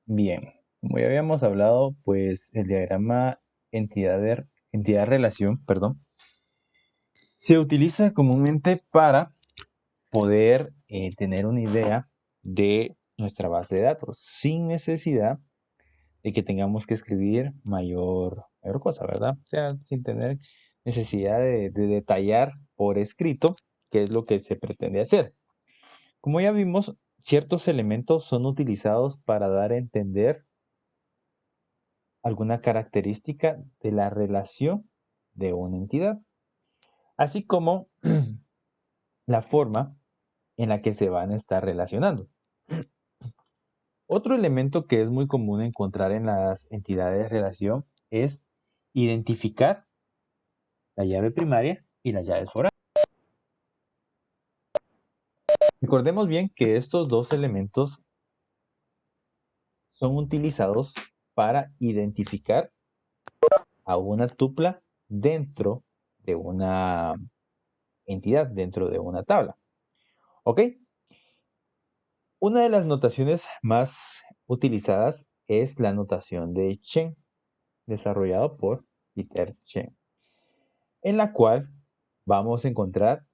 Bien, como ya habíamos hablado, pues el diagrama entidad-relación, perdón, se utiliza comúnmente para poder tener una idea de nuestra base de datos sin necesidad de que tengamos que escribir mayor cosa, ¿verdad? O sea, sin tener necesidad de detallar por escrito qué es lo que se pretende hacer. Como ya vimos, ciertos elementos son utilizados para dar a entender alguna característica de la relación de una entidad, así como la forma en la que se van a estar relacionando. Otro elemento que es muy común encontrar en las entidades de relación es identificar la llave primaria y las llaves forales. Recordemos bien que estos dos elementos son utilizados para identificar a una tupla dentro de una entidad, dentro de una tabla. ¿Ok? Una de las notaciones más utilizadas es la notación de Chen, desarrollado por Peter Chen, en la cual vamos a encontrar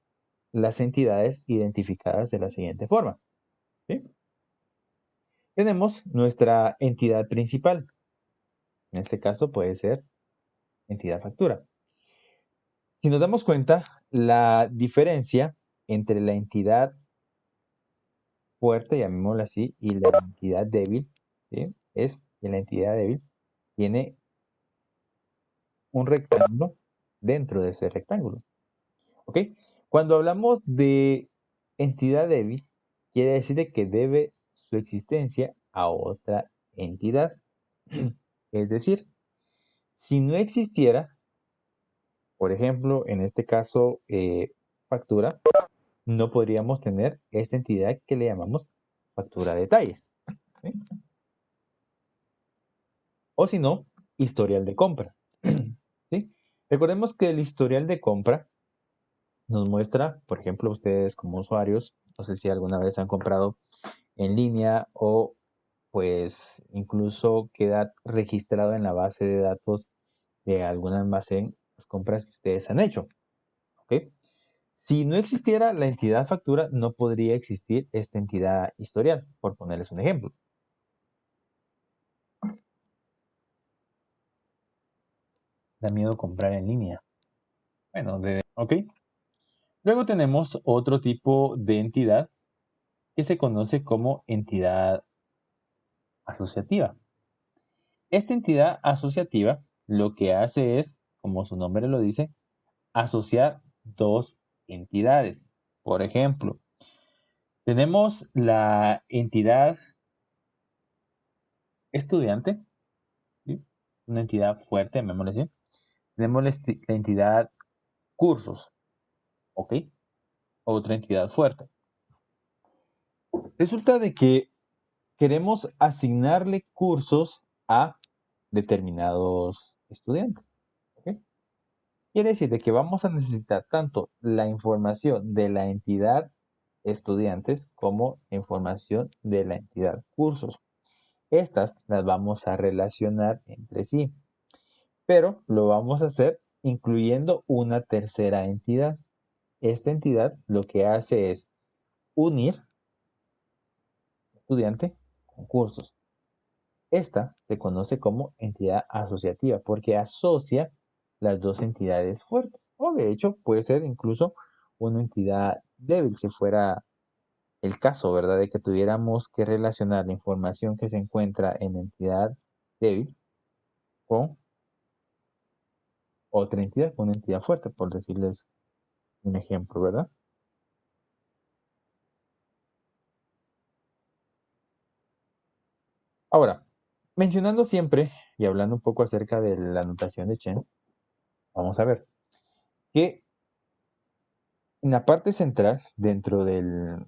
las entidades identificadas de la siguiente forma. ¿Sí? Tenemos nuestra entidad principal. En este caso puede ser entidad factura. Si nos damos cuenta, la diferencia entre la entidad fuerte, llamémosla así, y la entidad débil, ¿sí? Es que la entidad débil tiene un rectángulo dentro de ese rectángulo. ¿Ok? Cuando hablamos de entidad débil, quiere decir de que debe su existencia a otra entidad. Es decir, si no existiera, por ejemplo, en este caso, factura, no podríamos tener esta entidad que le llamamos factura de detalles. ¿Sí? O si no, historial de compra. ¿Sí? Recordemos que el historial de compra nos muestra, por ejemplo, ustedes como usuarios, no sé si alguna vez han comprado en línea o pues incluso queda registrado en la base de datos de algún almacén las compras que ustedes han hecho. ¿Ok? Si no existiera la entidad factura, no podría existir esta entidad historial, por ponerles un ejemplo. Da miedo comprar en línea. Bueno, ¿ok? Luego tenemos otro tipo de entidad que se conoce como entidad asociativa. Esta entidad asociativa lo que hace es, como su nombre lo dice, asociar dos entidades. Por ejemplo, tenemos la entidad estudiante, ¿sí? Una entidad fuerte, llamémosle así. Tenemos la entidad cursos, ¿ok? Otra entidad fuerte. Resulta de que queremos asignarle cursos a determinados estudiantes, ¿ok? Quiere decir de que vamos a necesitar tanto la información de la entidad estudiantes como la información de la entidad cursos. Estas las vamos a relacionar entre sí, pero lo vamos a hacer incluyendo una tercera entidad. Esta entidad lo que hace es unir estudiante con cursos. Esta se conoce como entidad asociativa porque asocia las dos entidades fuertes. O de hecho puede ser incluso una entidad débil si fuera el caso, ¿verdad? De que tuviéramos que relacionar la información que se encuentra en entidad débil con otra entidad, con una entidad fuerte, por decirles un ejemplo, ¿verdad? Ahora, mencionando siempre y hablando un poco acerca de la notación de Chen, vamos a ver que en la parte central, dentro del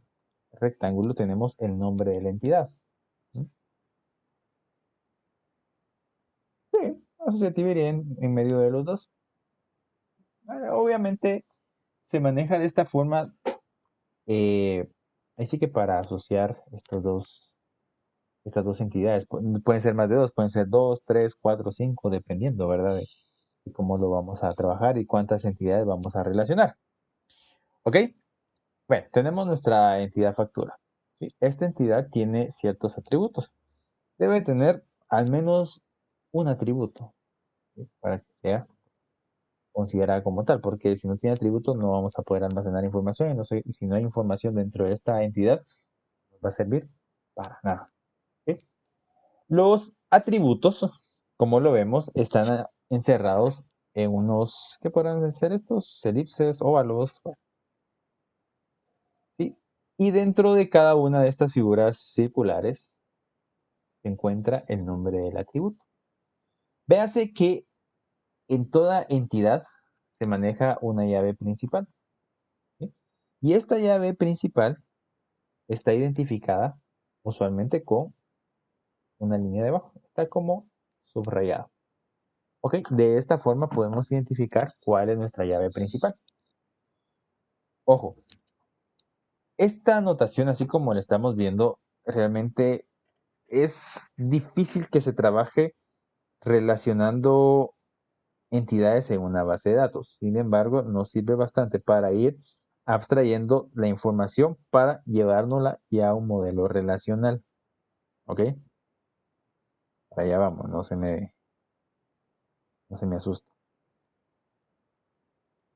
rectángulo, tenemos el nombre de la entidad. ¿Sí? Sí, asociativa iría en medio de los dos. Obviamente se maneja de esta forma, eh, así que para asociar estos dos estas dos entidades. Pueden ser más de dos, pueden ser dos, tres, cuatro, cinco, dependiendo, ¿verdad? De cómo lo vamos a trabajar y cuántas entidades vamos a relacionar. ¿Ok? Bueno, tenemos nuestra entidad factura. ¿Sí? Esta entidad tiene ciertos atributos. Debe tener al menos un atributo, ¿sí? Para que sea considerada como tal, porque si no tiene atributos no vamos a poder almacenar información y si no hay información dentro de esta entidad, no va a servir para nada. ¿Sí? Los atributos, como lo vemos, están encerrados en unos, ¿qué podrán ser estos? Elipses, óvalos. ¿Sí? Y dentro de cada una de estas figuras circulares se encuentra el nombre del atributo. Véase que en toda entidad se maneja una llave principal. ¿Sí? Y esta llave principal está identificada usualmente con una línea debajo. Está como subrayada. Ok, de esta forma podemos identificar cuál es nuestra llave principal. Ojo, esta anotación, así como la estamos viendo, realmente es difícil que se trabaje relacionando entidades en una base de datos. Sin embargo, nos sirve bastante para ir abstrayendo la información para llevárnosla ya a un modelo relacional. ¿Ok? Para allá vamos, no se me asusta.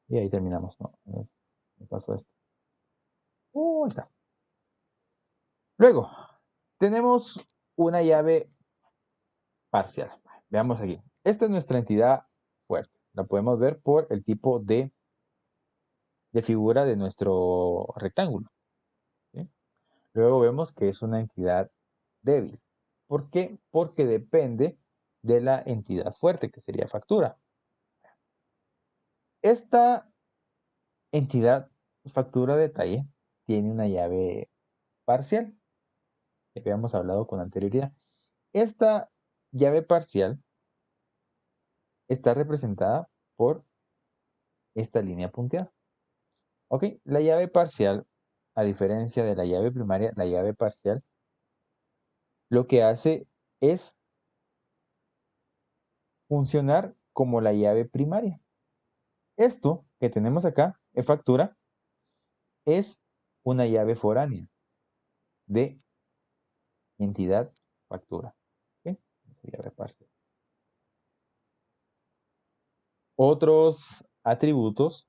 Y ahí terminamos, ¿no? Me pasó esto. Ahí está. Luego, tenemos una llave parcial. Veamos aquí. Esta es nuestra entidad fuerte. La podemos ver por el tipo de figura de nuestro rectángulo. ¿Sí? Luego vemos que es una entidad débil. ¿Por qué? Porque depende de la entidad fuerte, que sería factura. Esta entidad factura detalle tiene una llave parcial, que habíamos hablado con anterioridad. Esta llave parcial está representada por esta línea punteada. Ok, la llave parcial, a diferencia de la llave primaria, la llave parcial lo que hace es funcionar como la llave primaria. Esto que tenemos acá en factura es una llave foránea de entidad factura. ¿Ok? Llave parcial. Otros atributos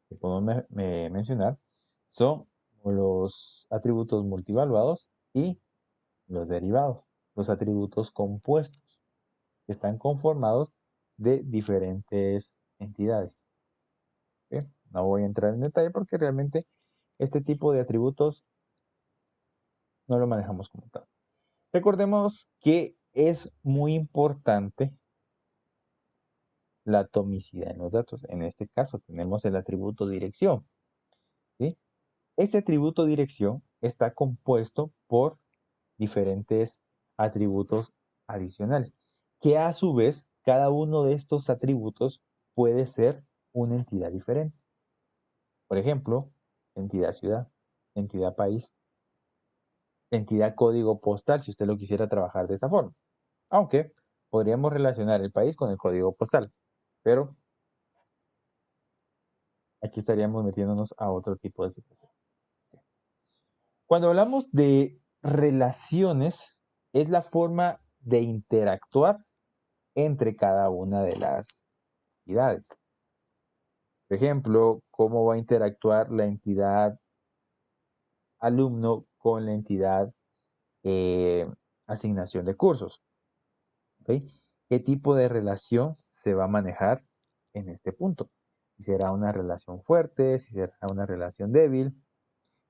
que podemos mencionar son los atributos multivaluados y los derivados, los atributos compuestos, que están conformados de diferentes entidades. ¿Sí? No voy a entrar en detalle porque realmente este tipo de atributos no lo manejamos como tal. Recordemos que es muy importante la atomicidad en los datos. En este caso tenemos el atributo dirección. ¿Sí? Este atributo dirección está compuesto por diferentes atributos adicionales, que a su vez cada uno de estos atributos puede ser una entidad diferente. Por ejemplo, entidad ciudad, entidad país, entidad código postal, si usted lo quisiera trabajar de esa forma. Aunque podríamos relacionar el país con el código postal, pero aquí estaríamos metiéndonos a otro tipo de situación. Cuando hablamos de relaciones, es la forma de interactuar entre cada una de las entidades. Por ejemplo, cómo va a interactuar la entidad alumno con la entidad asignación de cursos. ¿Okay? ¿Qué tipo de relación se va a manejar en este punto? Si será una relación fuerte, si será una relación débil,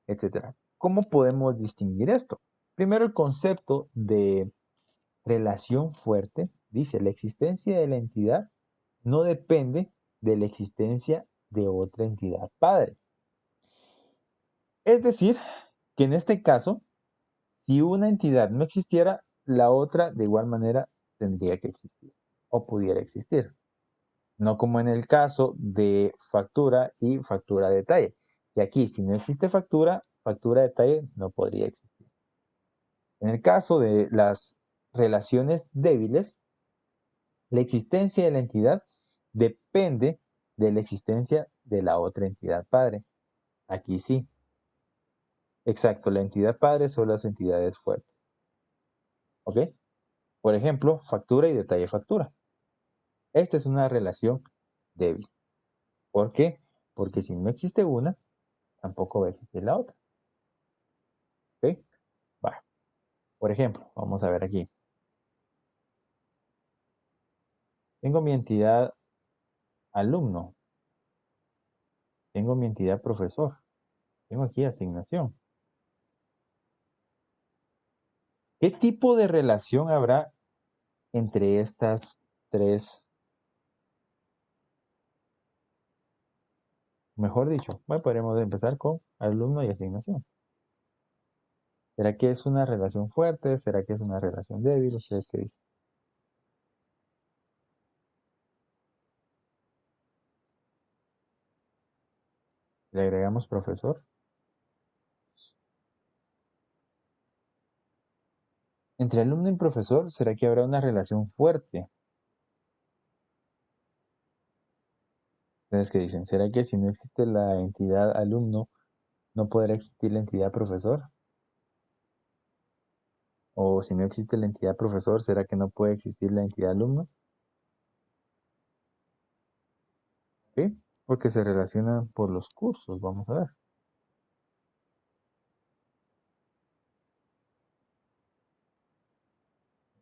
etcétera. ¿Cómo podemos distinguir esto? Primero, el concepto de relación fuerte dice la existencia de la entidad no depende de la existencia de otra entidad padre. Es decir, que en este caso, si una entidad no existiera, la otra de igual manera tendría que existir o pudiera existir. No como en el caso de factura y factura de detalle. Y aquí, si no existe factura, factura de detalle no podría existir. En el caso de las relaciones débiles, la existencia de la entidad depende de la existencia de la otra entidad padre. Aquí sí. Exacto, la entidad padre son las entidades fuertes. ¿Ok? Por ejemplo, factura y detalle factura. Esta es una relación débil. ¿Por qué? Porque si no existe una, tampoco va a existir la otra. ¿Ok? Va. Por ejemplo, vamos a ver aquí. Tengo mi entidad alumno. Tengo mi entidad profesor. Tengo aquí asignación. ¿Qué tipo de relación habrá entre estas tres? Mejor dicho, bueno, podríamos empezar con alumno y asignación. ¿Será que es una relación fuerte? ¿Será que es una relación débil? ¿Ustedes qué dicen? ¿Le agregamos profesor? Entre alumno y profesor, ¿será que habrá una relación fuerte? ¿Ustedes qué dicen? ¿Será que si no existe la entidad alumno, no podrá existir la entidad profesor? ¿O si no existe la entidad profesor, será que no puede existir la entidad alumno? ¿Sí? Porque se relacionan por los cursos, vamos a ver.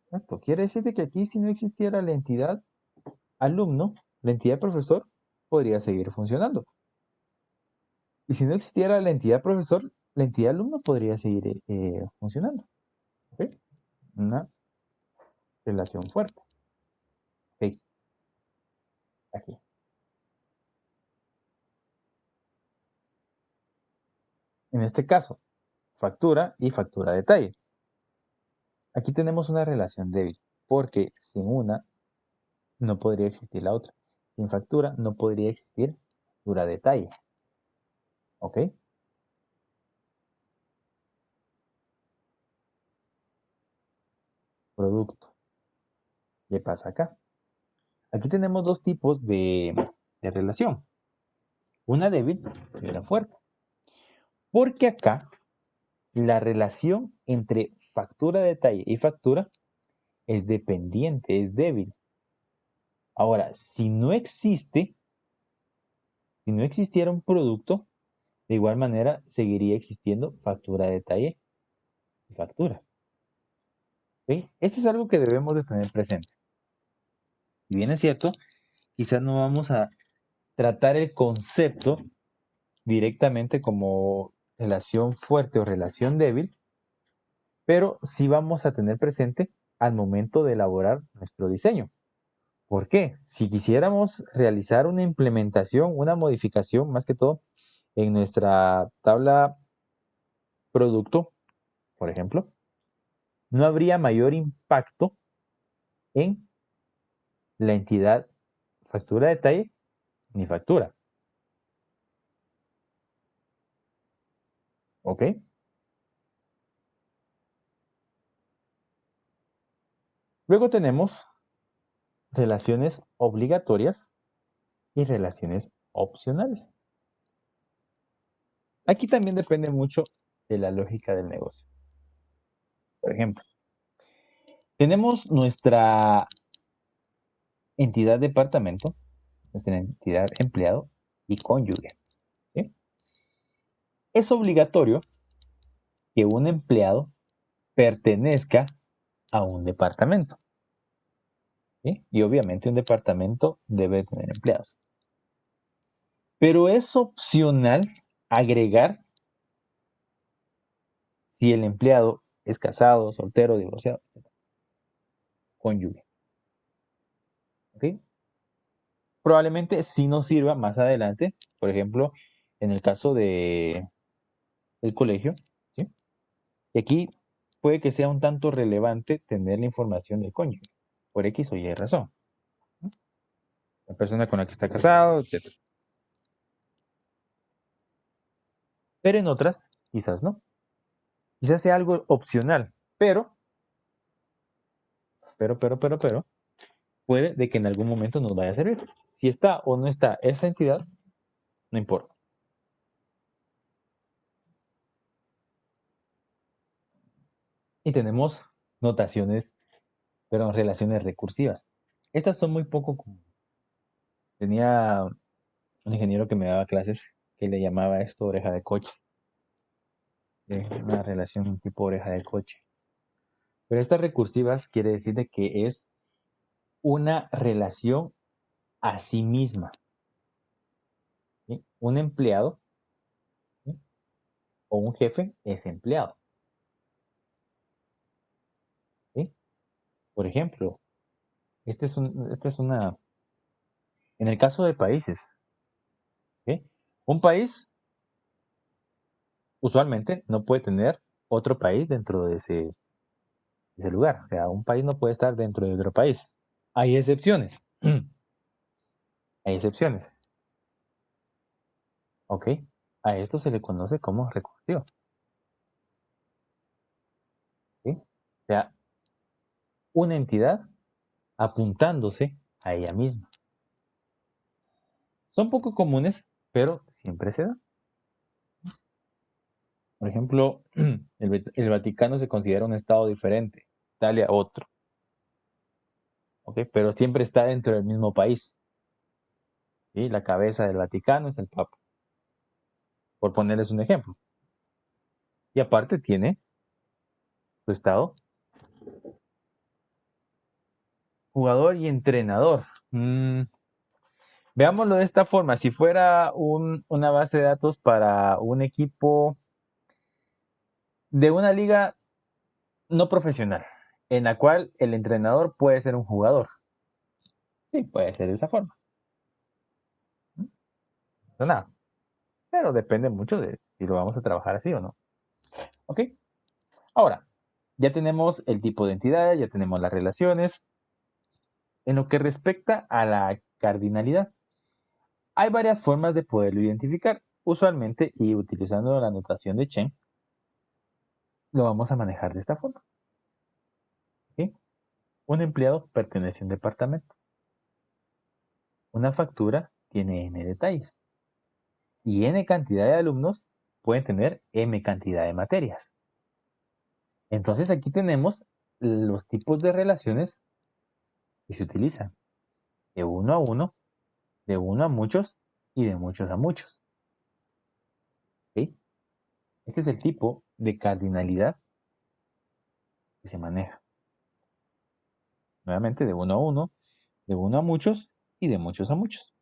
Exacto. Quiere decir que aquí si no existiera la entidad alumno, la entidad profesor podría seguir funcionando. Y si no existiera la entidad profesor, la entidad alumno podría seguir funcionando. ¿Ok? Una relación fuerte. Ok, aquí. En este caso, factura y factura detalle. Aquí tenemos una relación débil, porque sin una no podría existir la otra. Sin factura no podría existir factura detalle. ¿Ok? Producto. ¿Qué pasa acá? Aquí tenemos dos tipos de relación. Una débil y una fuerte. Porque acá la relación entre factura detalle y factura es dependiente, es débil. Ahora, si no existiera un producto, de igual manera seguiría existiendo factura detalle y factura. ¿Ok? Esto es algo que debemos de tener presente. Si bien es cierto, quizás no vamos a tratar el concepto directamente como relación fuerte o relación débil, pero sí vamos a tener presente al momento de elaborar nuestro diseño. ¿Por qué? Si quisiéramos realizar una implementación, una modificación, más que todo, en nuestra tabla producto, por ejemplo, no habría mayor impacto en la entidad factura detalle ni factura. ¿Ok? Luego tenemos relaciones obligatorias y relaciones opcionales. Aquí también depende mucho de la lógica del negocio. Por ejemplo, tenemos nuestra entidad departamento, nuestra entidad empleado y cónyuge. ¿Sí? Es obligatorio que un empleado pertenezca a un departamento. ¿Sí? Y obviamente un departamento debe tener empleados. Pero es opcional agregar si el empleado es casado, soltero, divorciado, etc. Cónyuge. ¿Ok? Probablemente sí nos sirva más adelante, por ejemplo, en el caso del colegio, ¿sí? Y aquí puede que sea un tanto relevante tener la información del cónyuge, por X o Y razón. ¿No? La persona con la que está casado, etc. Pero en otras, quizás no. Quizás sea algo opcional. Pero, puede de que en algún momento nos vaya a servir. Si está o no está esa entidad, no importa. Y tenemos notaciones, perdón, relaciones recursivas. Estas son muy poco comunes. Tenía un ingeniero que me daba clases que le llamaba esto oreja de coche. Una relación tipo oreja de coche. Pero estas recursivas quiere decir de que es una relación a sí misma. ¿Sí? Un empleado, ¿sí? O un jefe es empleado. ¿Sí? Por ejemplo, esta es una, en el caso de países, ¿sí? Un país usualmente no puede tener otro país dentro de ese lugar. O sea, un país no puede estar dentro de otro país. Hay excepciones. Hay excepciones. ¿Ok? A esto se le conoce como recursivo. ¿Sí? O sea, una entidad apuntándose a ella misma. Son poco comunes, pero siempre se dan. Por ejemplo, el Vaticano se considera un estado diferente, Italia otro, ¿ok? Pero siempre está dentro del mismo país. ¿Sí? La cabeza del Vaticano es el Papa, por ponerles un ejemplo. Y aparte tiene su estado, jugador y entrenador. Veámoslo de esta forma, si fuera una base de datos para un equipo de una liga no profesional, en la cual el entrenador puede ser un jugador. Sí, puede ser de esa forma. No, nada. Pero depende mucho de si lo vamos a trabajar así o no. ¿Ok? Ahora, ya tenemos el tipo de entidad, ya tenemos las relaciones. En lo que respecta a la cardinalidad, hay varias formas de poderlo identificar. Usualmente, y utilizando la notación de Chen, lo vamos a manejar de esta forma. ¿Ok? Un empleado pertenece a un departamento. Una factura tiene n detalles. Y n cantidad de alumnos pueden tener m cantidad de materias. Entonces aquí tenemos los tipos de relaciones que se utilizan. De uno a uno, de uno a muchos y de muchos a muchos. ¿Ok? Este es el tipo de cardinalidad que se maneja. Nuevamente, de uno a uno, de uno a muchos y de muchos a muchos.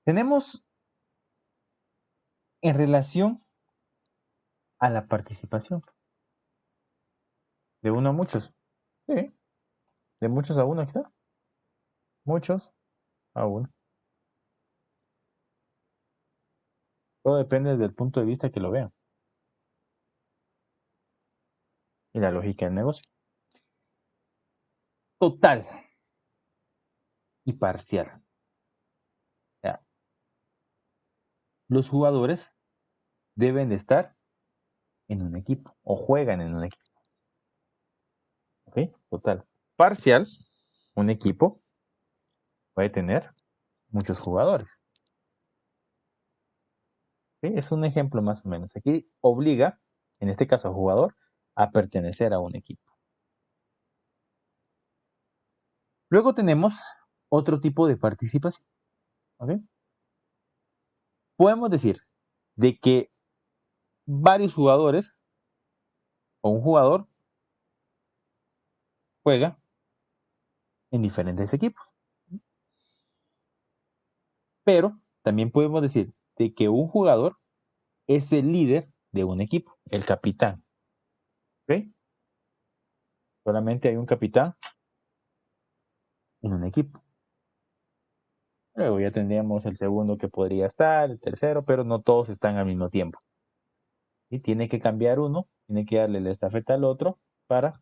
Tenemos en relación a la participación. De uno a muchos. Sí. De muchos a uno, quizá. Muchos a uno. Todo depende del punto de vista que lo vean. Y la lógica del negocio. Total y parcial. O sea, los jugadores deben de estar en un equipo o juegan en un equipo. ¿Ok? Total. Parcial, un equipo puede tener muchos jugadores. ¿Ok? Es un ejemplo más o menos. Aquí obliga, en este caso al jugador, a pertenecer a un equipo. Luego tenemos otro tipo de participación. ¿Ok? Podemos decir de que varios jugadores o un jugador juega en diferentes equipos. Pero también podemos decir de que un jugador es el líder de un equipo, el capitán. ¿Ok? Solamente hay un capitán en un equipo. Luego ya tendríamos el segundo que podría estar, el tercero, pero no todos están al mismo tiempo. Y tiene que cambiar uno, tiene que darle la estafeta al otro para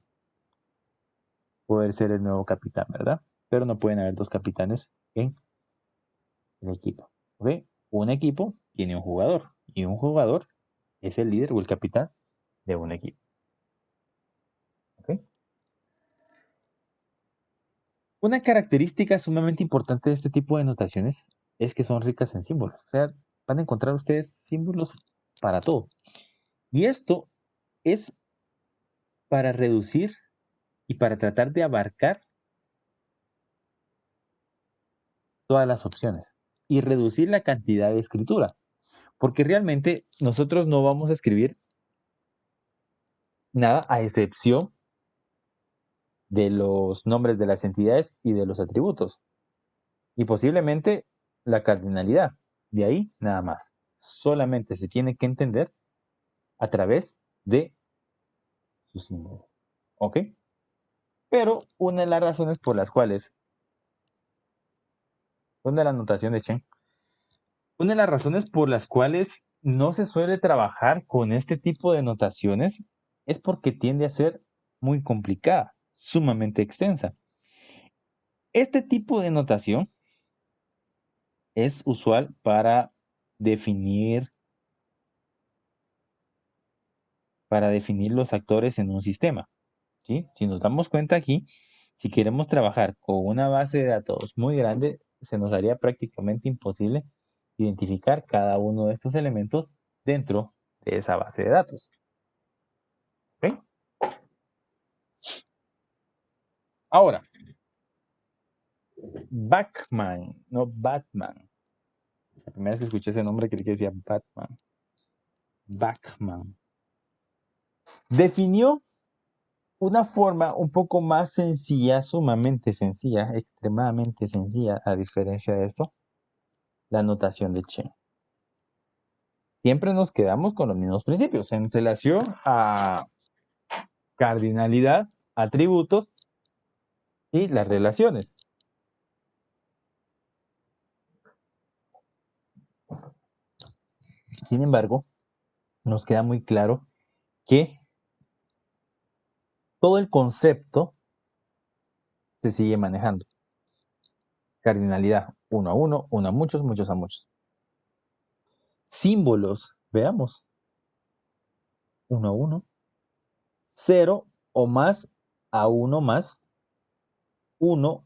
poder ser el nuevo capitán, ¿verdad? Pero no pueden haber dos capitanes en el equipo. ¿Ok? Un equipo tiene un jugador y un jugador es el líder o el capitán de un equipo. ¿Ok? Una característica sumamente importante de este tipo de notaciones es que son ricas en símbolos. O sea, van a encontrar ustedes símbolos para todo. Y esto es para reducir y para tratar de abarcar todas las opciones y reducir la cantidad de escritura. Porque realmente nosotros no vamos a escribir nada a excepción de los nombres de las entidades y de los atributos. Y posiblemente la cardinalidad. De ahí nada más. Solamente se tiene que entender a través de su símbolo. ¿Ok? Pero una de las razones por las cuales, una de la notación de Chen, una de las razones por las cuales no se suele trabajar con este tipo de notaciones es porque tiende a ser muy complicada, sumamente extensa. Este tipo de notación es usual para definir los actores en un sistema. ¿Sí? Si nos damos cuenta aquí, si queremos trabajar con una base de datos muy grande, se nos haría prácticamente imposible identificar cada uno de estos elementos dentro de esa base de datos. ¿Ok? Ahora, Bachman, no Batman. La primera vez que escuché ese nombre creí que decía Batman. Bachman. Definió una forma un poco más sencilla, sumamente sencilla, extremadamente sencilla, a diferencia de esto, la notación de Chen. Siempre nos quedamos con los mismos principios en relación a cardinalidad, atributos y las relaciones. Sin embargo, nos queda muy claro que todo el concepto se sigue manejando. Cardinalidad, uno a uno, uno a muchos, muchos a muchos. Símbolos, veamos, uno a uno, cero o más a uno más, uno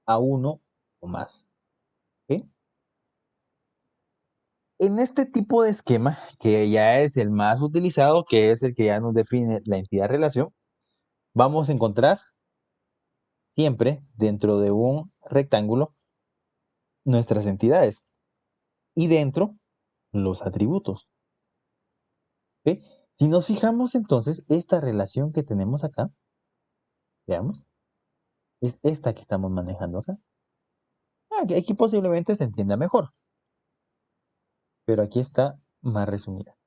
a uno o más. ¿Okay? En este tipo de esquema, que ya es el más utilizado, que es el que ya nos define la entidad relación, vamos a encontrar siempre dentro de un rectángulo nuestras entidades y dentro los atributos. ¿Okay? Si nos fijamos entonces, esta relación que tenemos acá, veamos, es esta que estamos manejando acá. Aquí posiblemente se entienda mejor, pero aquí está más resumida.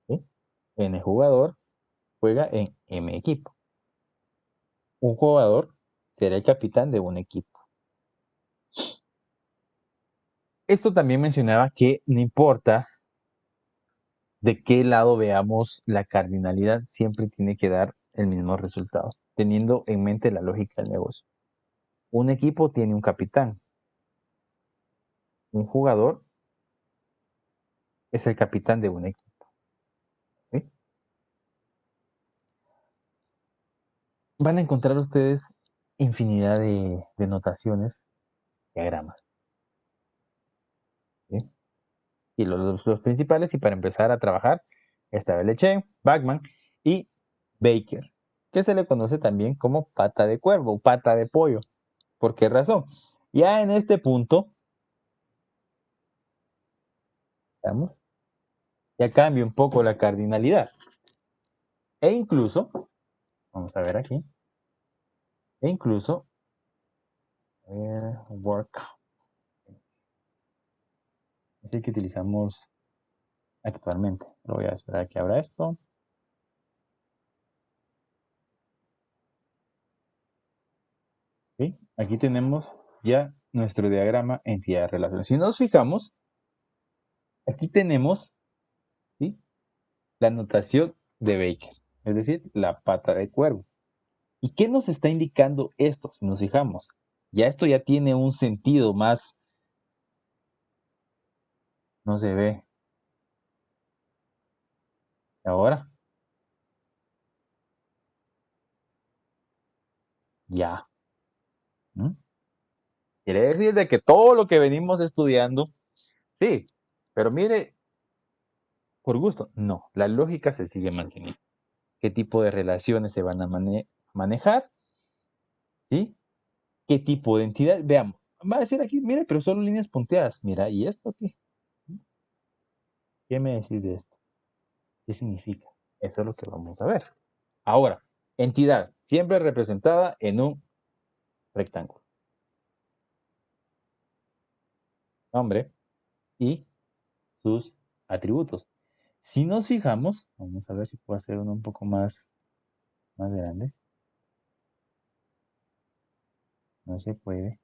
¿Sí? N jugador juega en M equipo. Un jugador será el capitán de un equipo. Esto también mencionaba que no importa de qué lado veamos la cardinalidad, siempre tiene que dar el mismo resultado, teniendo en mente la lógica del negocio. Un equipo tiene un capitán. Un jugador es el capitán de un equipo. ¿Sí? Van a encontrar ustedes infinidad de notaciones, diagramas. ¿Sí? Y los principales, y para empezar a trabajar, está Chen, Bachman y Baker, que se le conoce también como pata de cuervo, pata de pollo. ¿Por qué razón? Ya en este punto, veamos, ya cambia un poco la cardinalidad. E incluso, vamos a ver aquí, e incluso, work, es el que utilizamos actualmente. Lo voy a esperar a que abra esto. ¿Sí? Aquí tenemos ya nuestro diagrama entidad-relación. Si nos fijamos, aquí tenemos, ¿sí?, la notación de Baker. es decir, la pata de cuervo. ¿Y qué nos está indicando esto? Si nos fijamos, ya esto ya tiene un sentido más, no se ve. Ahora, ya. ¿Mm? Quiere decir de que todo lo que venimos estudiando, sí, pero mire, por gusto, no, la lógica se sigue manteniendo. ¿Qué tipo de relaciones se van a manejar? ¿Sí? ¿Qué tipo de entidad? Veamos. Va a decir aquí, mire, pero solo líneas punteadas. Mira, ¿y esto qué? ¿Qué me decís de esto? ¿Qué significa? Eso es lo que vamos a ver. Ahora, entidad, siempre representada en un rectángulo. Nombre y sus atributos. Si nos fijamos, vamos a ver si puedo hacer uno un poco más grande. No se puede.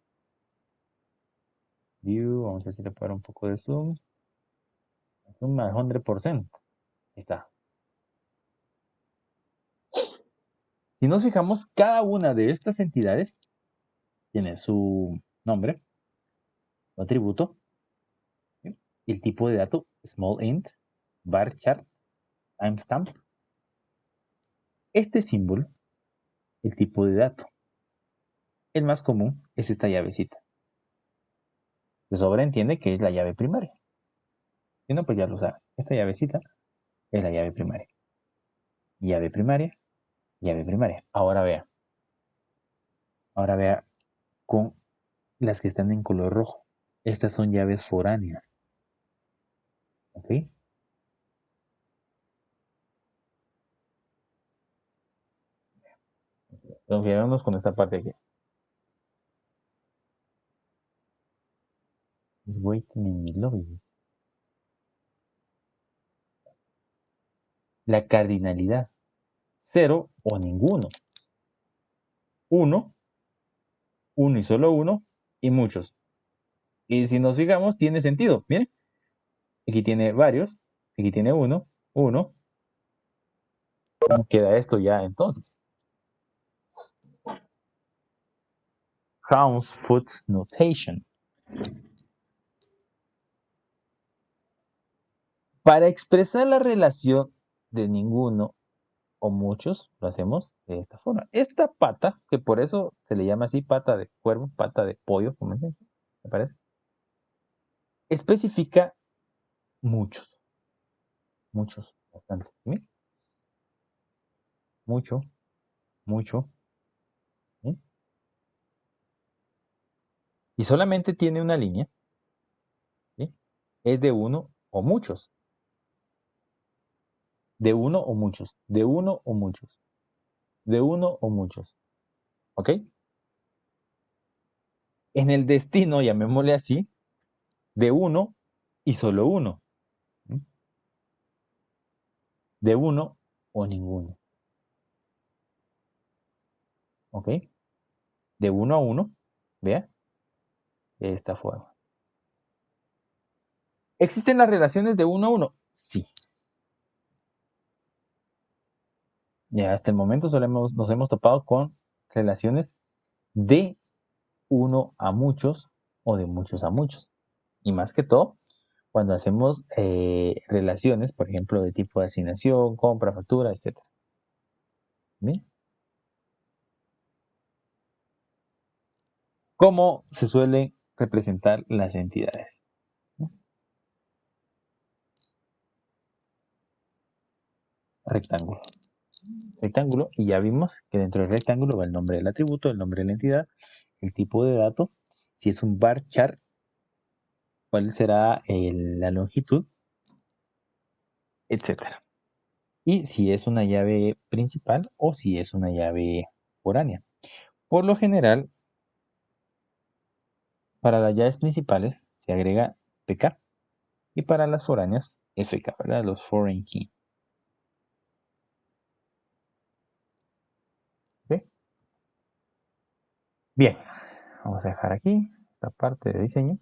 View, vamos a ver si le puedo dar un poco de zoom. Zoom al 100%. Ahí está. Si nos fijamos, cada una de estas entidades tiene su nombre, su atributo, ¿sí? El tipo de dato, small int, varchar, timestamp. Este símbolo, el tipo de dato. El más común es esta llavecita. De sobreentiende que es la llave primaria. Si no, pues ya lo saben. Esta llavecita es la llave primaria. Llave primaria, llave primaria. Ahora vea con las que están en color rojo. Estas son llaves foráneas. ¿Ok? Entonces, con esta parte aquí. Is waiting in the lobby. La cardinalidad. Cero o ninguno. Uno, uno y solo uno, y muchos. Y si nos fijamos, tiene sentido. Miren, aquí tiene varios, aquí tiene uno, uno. ¿Cómo queda esto ya entonces? Crown's foot notation. Para expresar la relación de ninguno o muchos, lo hacemos de esta forma. Esta pata, que por eso se le llama así pata de cuervo, pata de pollo, como me parece, especifica muchos, muchos, bastantes. ¿Sí? Mucho, mucho. ¿Sí? Y solamente tiene una línea, ¿sí? Es de uno o muchos, de uno o muchos, de uno o muchos, de uno o muchos. ¿Ok? En el destino, llamémosle así, de uno y solo uno. ¿Sí? De uno o ninguno. ¿Ok? De uno a uno, vea, de esta forma. ¿Existen las relaciones de uno a uno? Sí. Ya hasta el momento nos hemos topado con relaciones de uno a muchos o de muchos a muchos. Y más que todo, cuando hacemos relaciones, por ejemplo, de tipo de asignación, compra, factura, etc. ¿Bien? ¿Cómo se suelen representar las entidades? Rectángulo. Rectángulo, y ya vimos que dentro del rectángulo va el nombre del atributo, el nombre de la entidad, el tipo de dato, si es un bar chart, cuál será la longitud, etcétera. Y si es una llave principal o si es una llave foránea. Por lo general, para las llaves principales se agrega PK y para las foráneas FK, ¿verdad? Los foreign key. ¿Ok? Bien, vamos a dejar aquí esta parte de diseño.